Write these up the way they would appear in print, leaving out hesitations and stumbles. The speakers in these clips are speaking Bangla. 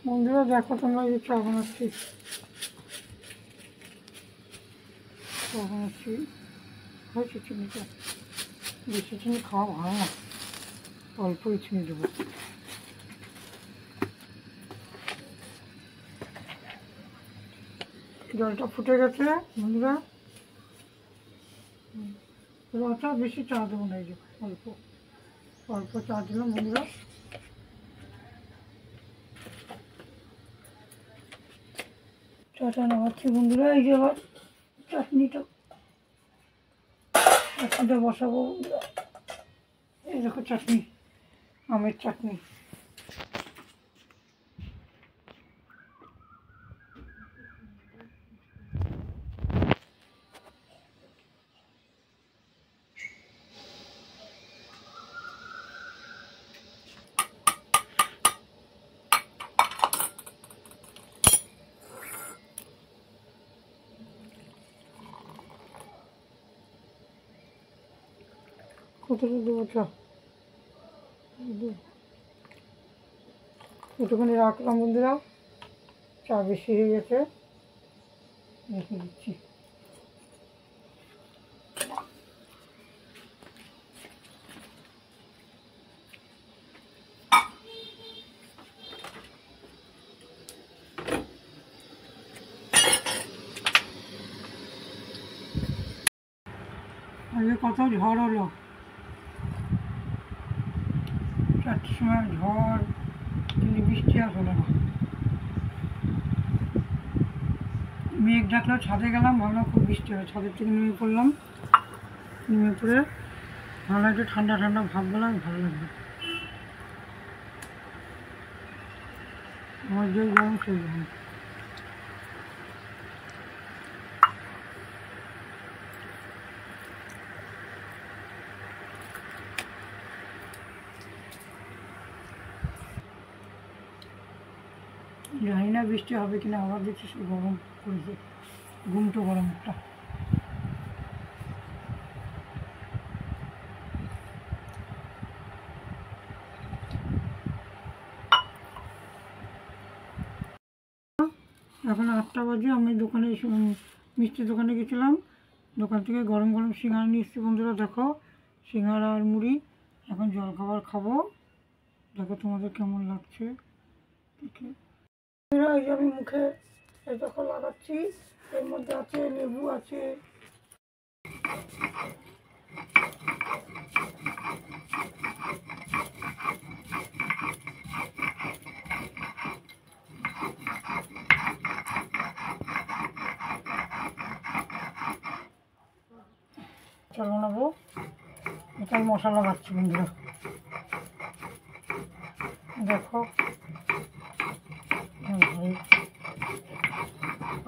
বন্ধুরা দেখো তোমরা যে চা বানাচ্ছি হয়েছে চিনিটা, বেশি চিনি খাওয়া ভালো না, অল্পই চিনি দেবো। জলটা ফুটে গেছে বন্ধুরা, রসা বেশি চা দেবো না, এই যে অল্প অল্প চা দিলাম বন্ধুরা। চাটা নামাচ্ছি বন্ধুরা, এই যে আবার চাটনিটা বসাবো বন্ধুরা। এই দেখো চাটনি, আমের চাটনি। কতটা দেবো চা, একটুখানি রাখলাম বন্ধুরা, চা বেশি হয়ে গেছে, রেখে দিচ্ছি। আজকে কত ঝড় হলো, 4টার সময় ঝড়, কিন্তু বৃষ্টি আর হলো না। মেঘ ডাকলো, ছাদে গেলাম, ভাবলাম খুব বৃষ্টি হবে, ছাদের থেকে নেমে পড়লাম, নেমে পড়ে ভালো একটু ঠান্ডা ঠান্ডা ভাব গেলাম, ভালো লাগবে। আমার যে গরম সেই গরম। জানি না বৃষ্টি হবে কিনা, আবার দেখছি সে গরম করেছে, ঘুমটো গরম একটা। এখন 8টা বাজে, আমি দোকানে মিষ্টির দোকানে গেছিলাম, দোকান থেকে গরম গরম সিঙ্গারা নিয়ে এসেছি বন্ধুরা। দেখো সিঙ্গারা আর মুড়ি, এখন জলখাবার খাবো, দেখো তোমাদের কেমন লাগছে দেখে। এই যে আমি মুখে এই দেখো লাগাচ্ছি, এর মধ্যে আছে লেবু আছে, চলো নেবো, এটাই মশলা লাগাচ্ছি বন্ধুরা। দেখো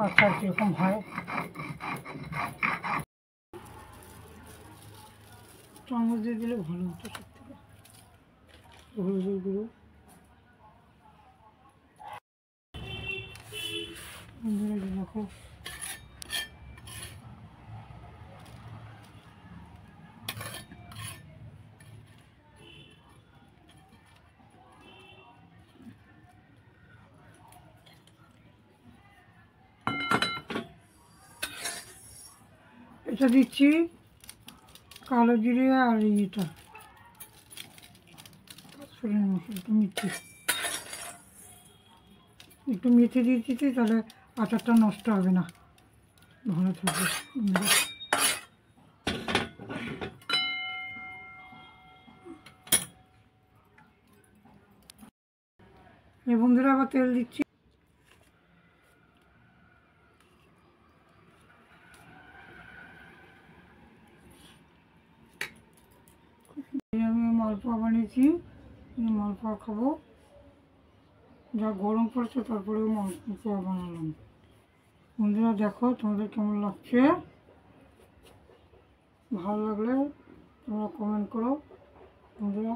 আচার কীরকম হয়, চামচ দিয়ে দিলে ভালো হতো সব থেকে। হলুদের গুঁড়ো বন্ধুরা, দেখো এটা দিচ্ছি কালো জিরে আর এটা একটু মেথি দিয়ে দিচ্ছি, তাহলে আচারটা নষ্ট হবে না, ভালো থাকবে। এই বন্ধুরা আবার তেল দিচ্ছি, আমি মালপোয়া বানিয়েছি, মালপোয়া খাবো, যা গরম পড়ছে তারপরে মালপোয়া বানালাম বন্ধুরা। দেখো তোমাদের কেমন লাগছে, ভালো লাগলে তোমরা কমেন্ট করো বন্ধুরা।